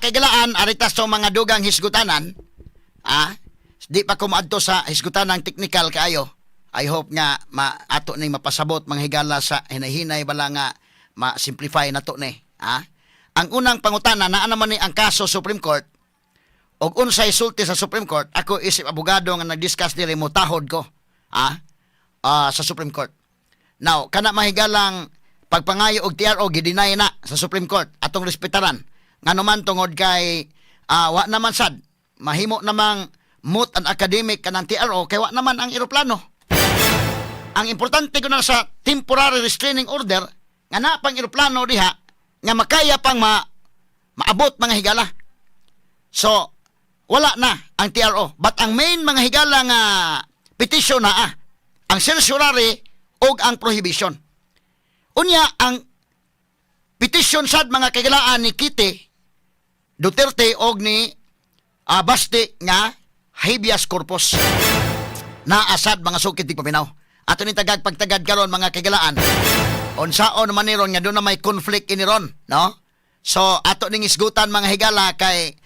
kaigalaan, aritas to mga dugang hisgutanan, di pa kumaadto sa hisgutanang technical kaayo. I hope nga ato ning mapasabot mga higala sa hinahinay bala nga ma-simplify na to ni. Ang unang pangutana naa naman ni ang kaso Supreme Court og unsay sulti sa Supreme Court. Ako isip abogado nga nag-discuss diri mo tahod ko sa Supreme Court. Now, kana mahigalang pagpangayo og TRO gidinay na sa Supreme Court atong respetaran. Nganuman tungod kay wa naman sad mahimo namang moot and academic kanang TRO kay wa naman ang eroplano. Ang importante ko na sa temporary restraining order nga na pang eroplano diha nga makaya pang maabot mga higala. So, wala na ang TRO. But ang main mga higala nga petition na ang certiorari o ang prohibition. Unya, ang petition sad mga kagalaan ni Kitty Duterte o ni Basti nga habeas corpus na asad mga sukit di paminaw. Ato ni tagag pagtagad karon mga kagalaan. Unsaon man niron nga doon na may conflict iniron, no? So ato ning isgutan mga higala kay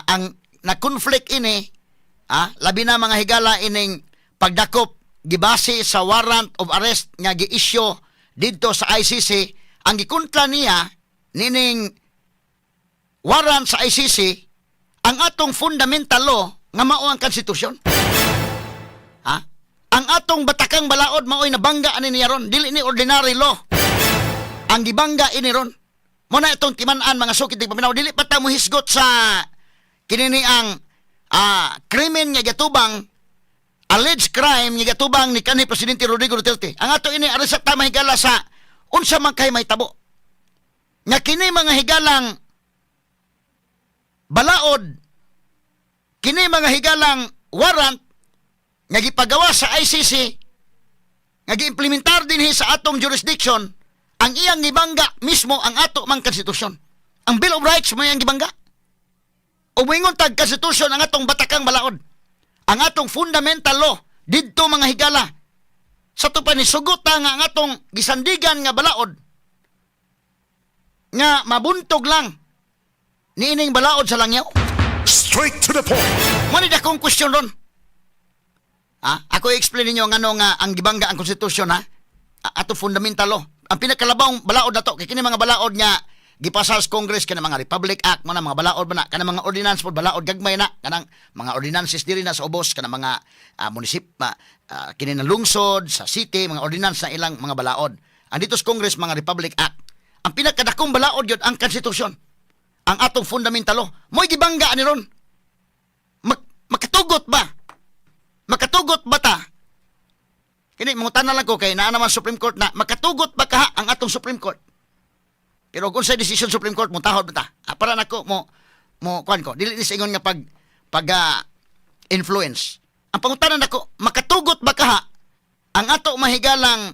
ang na-conflict ini, labi na mga higala ining pagdakop gibase sa warrant of arrest nga gi-issue didto sa ICC. Ang gikontra niya nining warrant sa ICC ang atong fundamental law nga mao ang konstitusyon. Ang atong batakang balaod mao'y nabangga ani niya ron, dili ni ordinary law. Ang gibangga ini ron. Muna itong timan-an mga sukit ng paminaw, dili pa ta mo hisgot sa kinini ang krimen nga gatubang, alleged crime nga gatubang ni kanhi Presidente Rodrigo Duterte. Ang ato ini aresat ta mahigala sa unsa man kay may tabo. Nga kini mga higalang balaod, kini mga higalang warrant nga gipagawa sa ICC nga giimplementar dinhi sa atong jurisdiction, ang iyang gibangga mismo ang ato mang konstitusyon. Ang Bill of Rights mo iyang gibangga. O moingon tag konstitusyon ang atong batakang balaod. Ang atong fundamental law didto mga higala. Sa to pa ni sugot nga ang atong gisandigan nga balaod nga mabuntog lang niining balaod sa langyaw. Straight to the point. Mani dakong question ron. Ako i-explain ninyo nga nga ang gibangga ang konstitusyon ato fundamental law. Ang pinakalabawng balaod na to kay kini mga balaod nga gipasa sa Congress kana mga Republic Act mga balaod ba na kana mga ordinance pod balaod gagmay na kanang mga ordinances diri na sa ubos kana mga kini na lungsod sa city mga ordinance na ilang mga balaod. Ang dito sa Congress mga Republic Act. Ang pinakadakong balaod yun ang konstitusyon. Ang atong fundamental law. Mo'y gibangga ni ron. Makatugot ba? Makatugot ba ta? Kini mangutan na lang ko kay naa naman Supreme Court na makatugot ba ka ang atong Supreme Court? Pero kung sa decision Supreme Court mo tahod ba ta? Para nako mo kuan ko dili ni sa ingon nga pag influence. Ang pangutanan nako makatugot ba ka ang ato mahigalang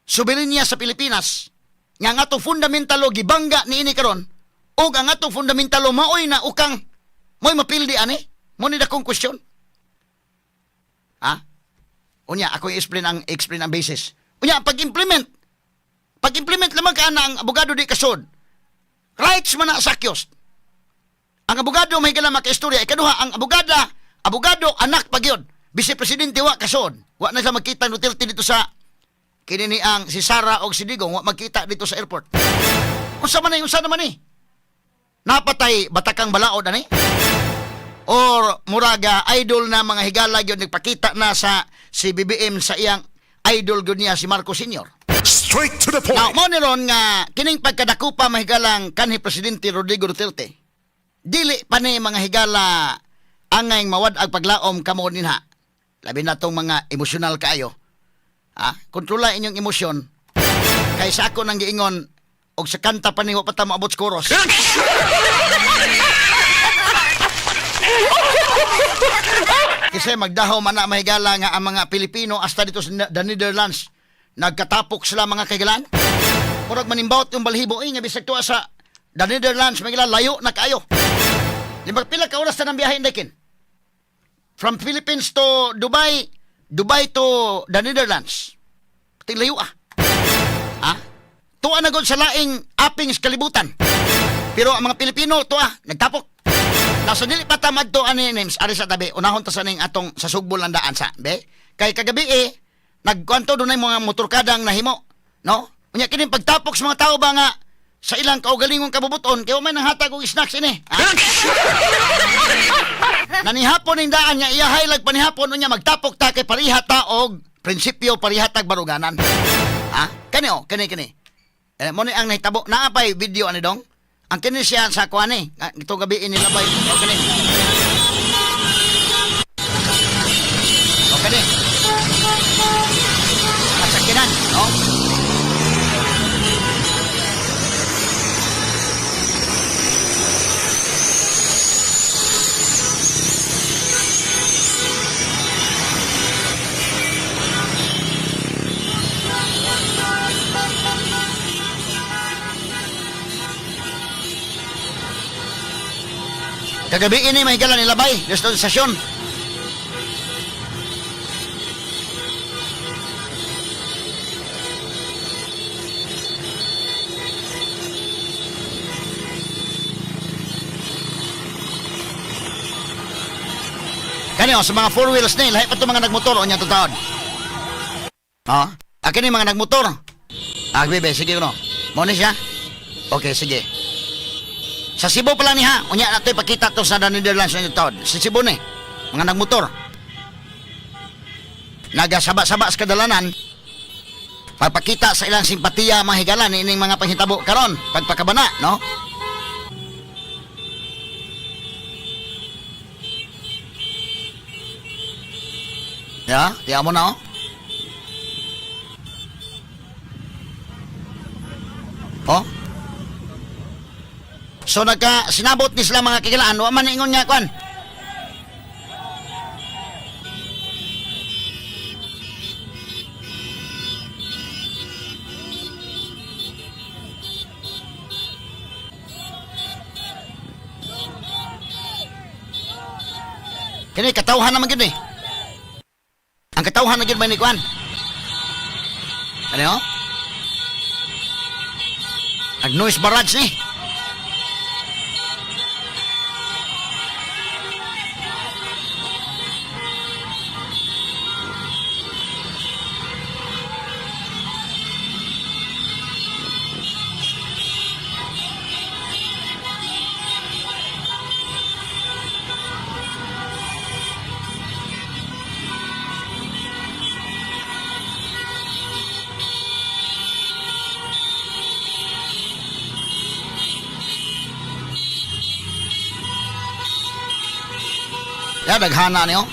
soberenya sa Pilipinas nga ang atong fundamental law gibangga niini karon ug ang atong fundamental law maoy na ukang mo'y mapildi ani? Mo ni dakong question. Unya, ako i-explain ang basis. Unya, pag-implement lamang ka na ang abogado di kasod. Rights man na sakyos. Ang abogado may gala makaistorya. Ikaduha, ang abogado anak pagyod. Vice Presidente wa kasod. Wa na siya magkita ng Duterte dito sa kinini ang si Sara o si Digong. Wa magkita dito sa airport. Unsa naman eh. Napatay batakang balaod ani? Or muraga idol na mga higala gyud nagpakita na sa si BBM sa iyang idol gyud niya si Marcos Sr. Straight to the point. Now, mo niron nga kining pagkadakupa mahigalang kanhi Presidente Rodrigo Duterte. Dili pa ni mga higala angay mawad-ag paglaom kamo dinha. Labi na tong mga emosyonal kaayo. Kontrola inyong emosyon. Kaysa ako nang giingon og sa kanta pa ni wa pa ta maabot sa chorus. Kasi magdahaw man na mahigala nga ang mga Pilipino hasta dito sa the Netherlands nagkatapok sila mga kaigalan. Murag manimbawt yung balhibo nga bisag tuwa sa the Netherlands mahigala layo na kayo. Limang pila ka oras na ng biyahe indekin. From Philippines to Dubai, Dubai to the Netherlands. Pati layo Tuwa na gud sa laing aping sa kalibutan. Pero ang mga Pilipino to nagtapok. Nasa dili pa tamad to ani names ari sa tabi unahon ta sa ning atong sa sugbol ang daan sa be. Kay kagabi nagkwanto dunay mga motorkadang nahimo, no? Unya kini pagtapok sa mga tao ba nga sa ilang kaugalingong kabubuton kay may nanghatag og snacks ini. Nanihapon ning daan nya iya highlight panihapon unya magtapok ta kay pariha ta og prinsipyo pariha tag baruganan. Kani mo ni ang nahitabo naa pay video ani dong. Ang kini siya sa kuan ito gabi inilabay. Okay. Okay. Masakinan, no? Kagabi ini may galan nilabay, gusto sa stasyon. Kani sa mga four wheels ni, lahi pa ito mga nagmotor o niya taon. Akin yung mga nagmotor. Bebe, sige no. Muna siya? Okay, sige. Sa Cebu pala ni unya nato ipakita to sa Netherlands na taon. Sa Cebu ni, mga nagmotor. Nagasaba-saba sa kadalanan, pagpakita sa ilang simpatiya mga higalan ining mga panghitabo karon pagpakabana, no? Tiya mo na, So sinabot ni sila mga kikilaan, wa man ingon niya kwan. Kini katawhan naman gid Ang katawhan na gid man ni kwan. Ano? Noise barrage ni. Daghana niyo.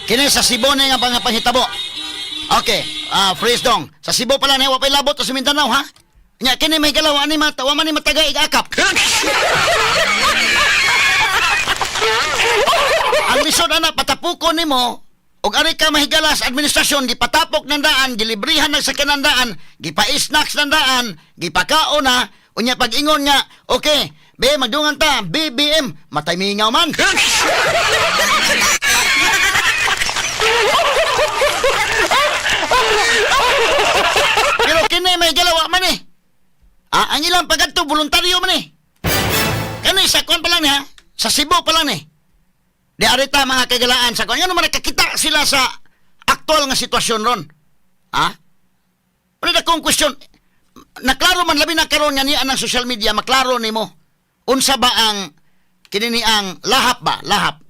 Kini sa Cebu na nga panghitabo. Okay, freeze dong. Sa Cebu pala na wapay labot sa Mindanao, ha? Nya kini may galaw ani wa man ni mataga igakap. Ang lisod ana patapukon nimo og ari ka mahigala sa administrasyon gipatapok ng daan, gilibrihan ng sakyanan daan, gipa-snacks ng daan, gipakaon na unya pag-ingon nga, okay, be magdungan ta, BBM, matay mingaw man. Pero kini may galawa man ang ilang pagadto voluntaryo man Kani sa kwan pa lang sa Cebu pa lang Di arita mga kagalaan sa kwan. Yan naman nakakita sila sa aktual nga sitwasyon ron. Wala na kong question. Naklaro man labi na karon nga niya ng social media, maklaro ni mo. Unsa ba ang kinini ang lahap ba? Lahap.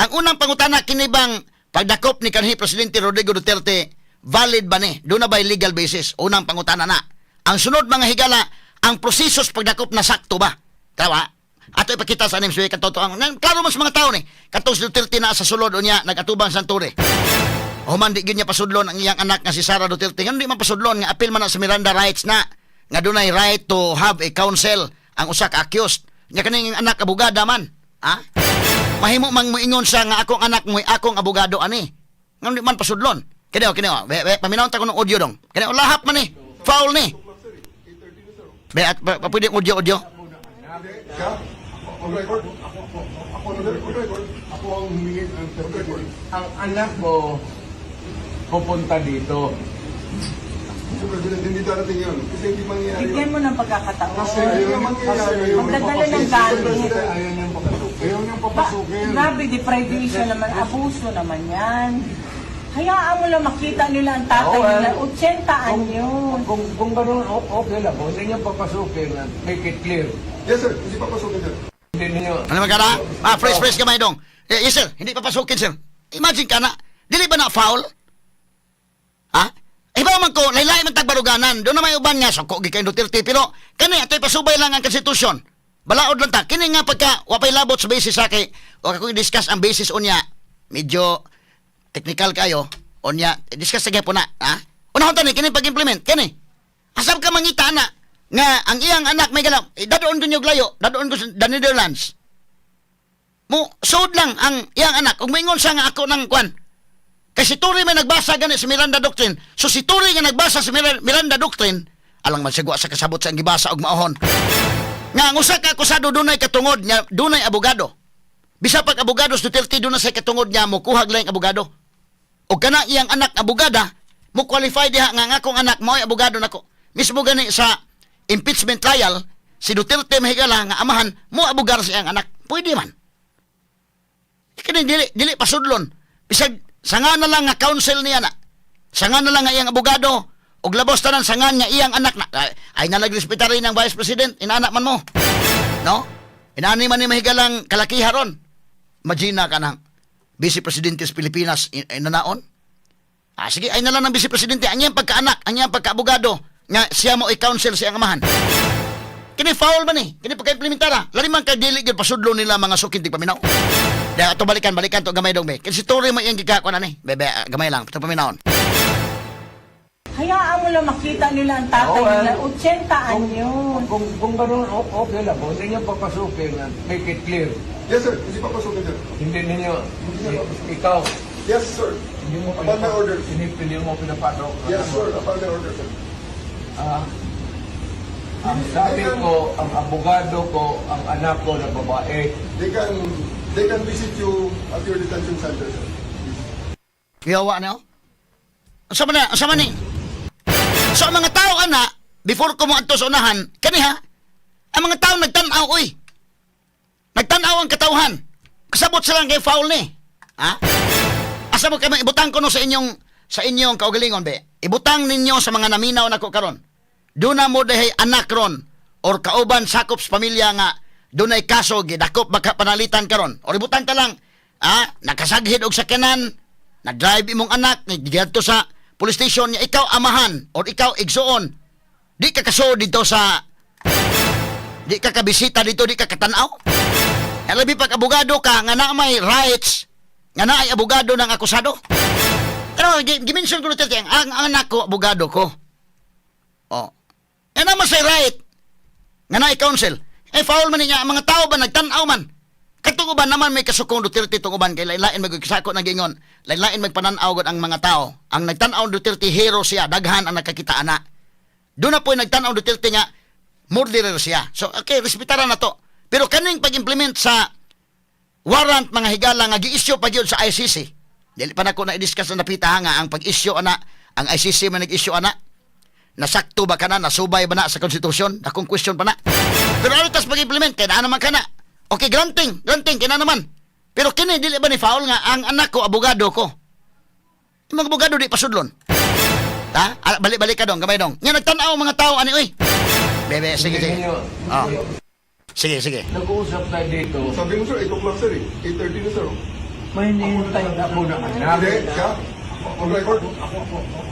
Ang unang pangutana kini bang pagdakop ni kanhi Presidente Rodrigo Duterte valid ba ni? Doon na ba legal basis? Unang pangutana na. Ang sunod mga higala, ang proseso sa pagdakop na sakto ba? Tawa? Ato ipakita sa anim suwi katotoang. Klaro mas mga tao ni. Katong si Duterte na sa sulod o niya, nag-atubang Santore. Human di gyud niya pasudlon ang iyang anak nga si Sara Duterte. Ngano di man pasudlon nga apil man na sa Miranda rights na nga dunay right to have a counsel ang usa ka accused. Nya kaning anak abogada man. Ha? Mahimo mang moingon siya nga akong anak mo akong abogado ani. Ngano di man pasudlon. Kineo. Paminawon ta ko ng audio dong. Kineo lahap man ni. Foul ni. Be at pwede audio. On record, ako ang humingi ng record. Ang anak mo pupunta dito. Mr. President, hindi darating yun. Kasi hindi mangyayari Bigyan yun. mo ng pagkakataon. Kasi ayaw mangyayari yun. Magdadala ng galit. Ayaw niyang papasukin. Ayaw niyang papasukin. Grabe, deprivation naman, abuso naman yan. Hayaan mo lang makita nila ang tatay Oo, nila. 80 anyos. Kung gano'n, okay lang. Kung hindi niyo papasukin, make it clear. Yes, sir. Hindi papasukin, sir. Hindi niyo. Ano magana? Fresh kamay dong. Yes sir, hindi papasukin sir. Imagine ka na, dili ba na foul? Ha? Iba man ko, laylay man tagbaruganan. Doon na may uban nga, so ko gikay Duterte. Pero, kani, ito'y pasubay lang ang konstitusyon. Balaod lang ta. Kini nga pagka, wapay labot sa basis sa kay, o ako discuss ang basis unya, medyo technical kayo, unya, discuss sa po na, ha? Unahon tani, kini pag-implement, kini. Asab ka mangita na, nga ang iyang anak may galam, dadoon ko yung layo, dadoon ko sa the Netherlands. Mo, sood lang ang iyang anak, kung maingon siya nga ako ng kwan, kasi Turi may nagbasa gani sa Miranda Doctrine. So si Turi nga nagbasa sa Miranda Doctrine, alang masigwa sa kasabot sa gibasa og maahon. Nga ang usa ka akusado dunay katungod nya dunay abogado. Bisa pag abogado sa Duterte dunay sa katungod niya mo kuhag lang abogado. O kana iyang anak abogada, mo qualify diha nga akong anak mo'y abogado nako. Mismo gani sa impeachment trial, si Duterte mahigala nga amahan mo abogado sa iyang anak. Pwede man. Kini dili pasudlon. Bisag sanga na lang nga counsel niya na. Sanga na lang nga iyang abogado. Og labos tanan sangan nga iyang anak na. Ay nalagrespetar rin ng Vice President. Inaanak man mo. No? Inani man ni mahigalang kalakiha ron. Imagine ka ng Vice Presidente sa Pilipinas inanaon. Sige, ay na lang ng Vice Presidente. Ang iyang pagkaanak, ang iyang pagkaabogado. Nga siya mo i-counsel sa iyang amahan. Kini foul ba ni? Kini pagka-implementara. Lari man kag-dili gyud pasudlo nila mga sukintig paminaw. Dahil ito balikan to gamay dong be. Kasi Turi mo iyang gikakon na ni. Bebe, gamay lang. Ito paminawon. Hayaan mo lang makita nila ang tatay Oo, nila. 80 anyos. Kung gano'n, okay lang. Kung hindi niyo papasukin, make it clear. Yes, sir. Hindi papasukin, sir. Hindi niyo. Ikaw, Yes, sir. hindi mo Upon my order. Hindi mo pinapasok. Yes, sir. Upon my order, sir. Ang sabi ko, ang abogado ko, ang anak ko na babae, They can visit you at your detention center, sir. Kiyawa na oh. Asa man ni? So ang mga tao ana, before ko mo adto sa unahan, kaniha, ang mga tao nagtan-aw oy. Nagtan-aw ang katawhan. Kasabot sila kay foul ni. Ha? Asa mo kay ibutang ko no sa inyong kaugalingon be. Ibutang ninyo sa mga naminaw nako karon. Duna mo dahay anak ron or kauban sakop sa pamilya nga dunay kaso gidakop baka panalitan karon. Or ibutang ta lang, nakasaghid og sakyanan, na-drive imong anak, nagdigadto sa police station niya ikaw amahan or ikaw igsuon. Di ka kaso dito sa di ka kabisita dito, di ka katanaw. Labi pag abogado ka nga na may rights, nga na ay abogado ng akusado. Pero gimension ko dito ang anak ko abogado ko. Oh. Yan naman say right. Nga na i-counsel. Foul man niya ang mga tao ba nagtanaw man. Katong uban naman may kasukong Duterte tong uban kay lain magkasako nang gingon. Lain magpananaw gud ang mga tao. Ang nagtanaw Duterte hero siya, daghan ang nakakita ana. Doon na po nagtanaw Duterte nga murderer siya. So okay, respetaran na to. Pero kaning pag-implement sa warrant mga higala nga gi-issue pa gyud sa ICC. Dili pa nako na i-discuss na napita nga ang pag-issue ana, ang ICC man nag-issue ana. Nasakto ba kana, nasubay ba na sa konstitusyon? Akong question pa na. Pero ano tas pag-implement kay na naman kana. Okay, granting, kaya naman. Pero kini, dili ba ni foul nga, ang anak ko, abogado ko. Yung mga abogado, di pasudlon. Ha? Balik-balik ka dong, gamay dong. Nga nagtanaw mga tao, ani, uy. Bebe, sige. Hindi niyo. Oh. Sige. Nag-uusap tayo dito. Sabi mo, sir, 8 o'clock, sir, eh. 8:30 na, sir. May hinihintay na po na anak. Hindi, siya. On record.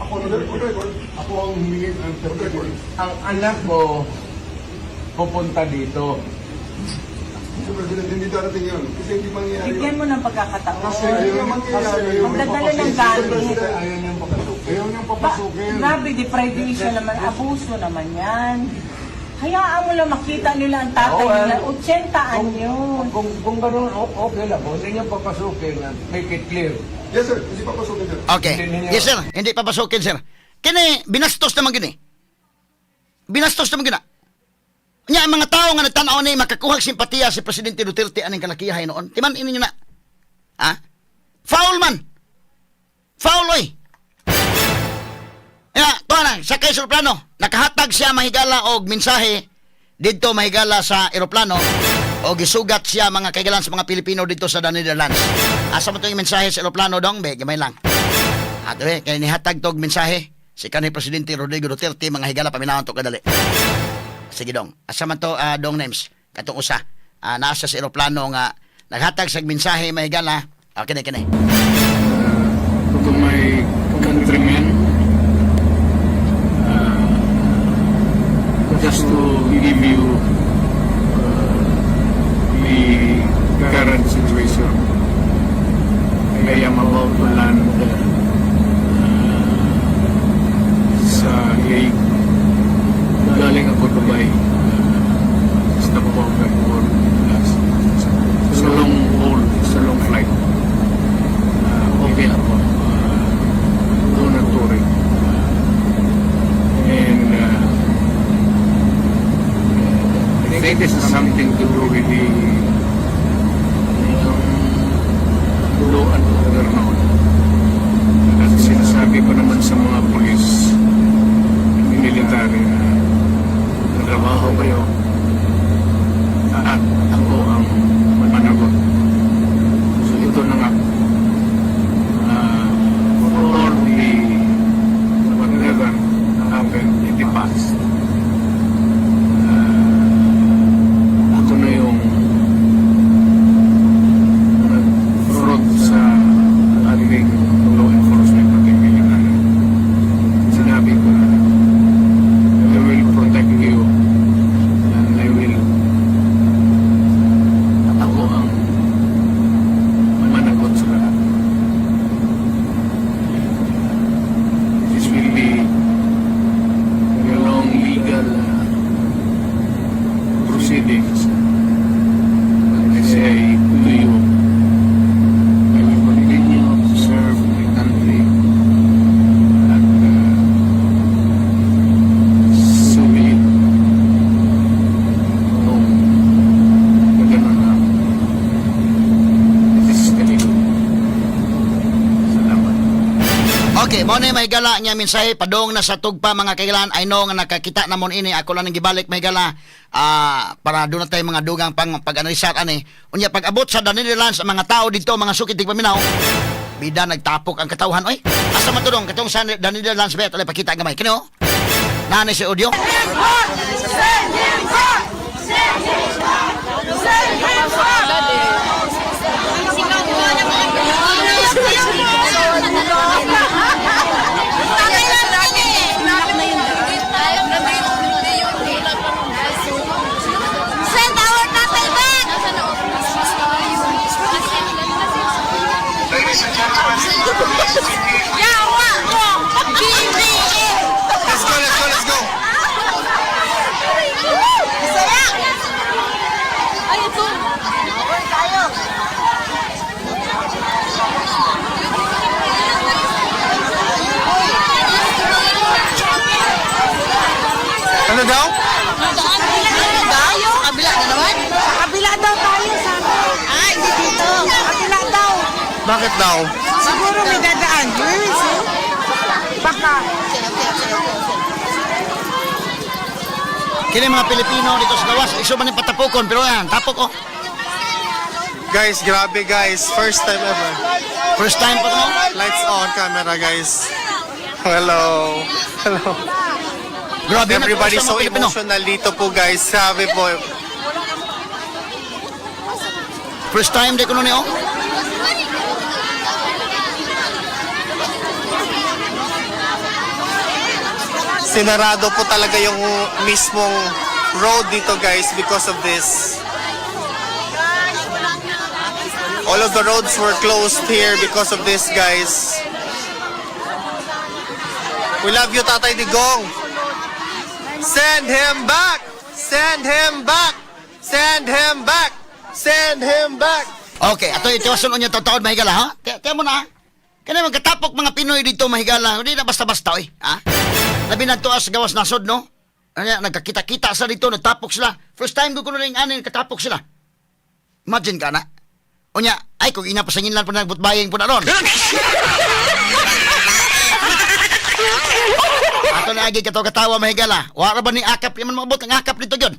On record. Ako ang humingi ng record. Ang anak mo pupunta dito. Mr. President, hindi darating yun. Kasi hindi mangyayari Bigyan yun. mo ng pagkakataon. Ayaw mangyayari yun. Magdadala ng galit. Ayaw niyang papasukin. Ayaw niyang Ba, papasukin. grabe, deprivation naman, abuso naman yan. Hayaan mo lang makita nila ang tatay Oo, nila. 80 yun. Kung gano'n, okay lang. Kung hindi niyo papasukin, make it clear. Yes, sir. Hindi papasukin, sir. Okay. Yes, sir. Hindi papasukin, sir. Kini, binastos naman gini. Binastos naman gina. Nya ang mga tao nga nagtanaw ni makakuha simpatiya si Presidente Duterte aning kalakihay noon. Timan ini nyo na. Ha? Foul man. Foul oy. Ya, tuwa na, sa kay eroplano, nakahatag siya mahigala og mensahe didto mahigala sa eroplano o gisugat siya mga kaigalan sa mga Pilipino dito sa Netherlands. Asa mo to yung mensahe sa eroplano dong? Be, gamay lang. Ato kay nihatag tog mensahe si kanhi Presidente Rodrigo Duterte mga higala paminawon to kadali. Sige dong. Asa man to dong names katong usa. Nasa sa eroplano nga naghatag sa mensahe mahigala. Kini. To my countrymen, just to give you the current situation. I am about to land sa Hague. Galing ako Dubai. Stop off at work. It's a long haul. It's a long flight. Okay ako. Doon na touring. And I think this is something to do with the law and order now. Kasi sinasabi ko naman sa mga polis, military na trabaho kayo at ako ang managot. So ito na nga. For the whatever happened in the past, ako na yung nag-fraud sa ating law enforcement at military. Sinabi ko na I will protect you and I will ako ang managot sa lahat. This will be a long legal proceedings. But I say to you, I will continue to serve my country at so be it. Kung magano na, this is ganito. Salamat. Okay, mo na mahigala niya mensahe padong na sa tugpa mga kailan. I know nga nakakita namon ini ako lang gibalik mahigala para doon na tayo mga dugang pag-analisar ani. Unya pag-abot sa Netherlands ang mga tao dito mga sukit tigpaminaw. Bida nagtapok ang katawhan oy. Asa man tudong katong sa Netherlands bet alay pakita gamay kino. Nani si audio? Send our tatay back! Yawa mo! BBM! Let's go. Saya! Ay, ito! Tayo! Ano daw? Tayo? Kabila na naman? Sa kabila daw tayo, sabi. Ah, hindi dito. Sa kabila daw. Bakit daw? Siguro may dadaan. We will see. Baka. Kini mga Pilipino dito sa gawas iso man yung patapukon pero yan tapok oh. Guys, grabe guys. First time ever. First time pa mo. Lights on camera guys. Hello. Hello. Grabe na Everybody to, sa so mga Pilipino. emotional dito po guys. Sabi po. First time di ko nun oh. Sinarado po talaga yung mismong road dito guys because of this. All of the roads were closed here because of this, guys. We love you, Tatay Digong. Send him back! Send him back! Send him back! Send him back! Okay, ato itiwason unyo taon mahigala ha. Tiyan mo na. Kani man katapok mga Pinoy dito mahigala. Hindi na basta-basta oy, ha? Labi na to as gawas nasod no. Ano nagkakita-kita sa dito nagtapok sila. First time ko kuno ring anin katapok sila. Imagine ka na. Unya, ay kung ina pasanginlan po nagbutbayeng po na ron. Ato na agi katawa mahigala. Wala ba ni akap yaman maabot ang akap dito gyud.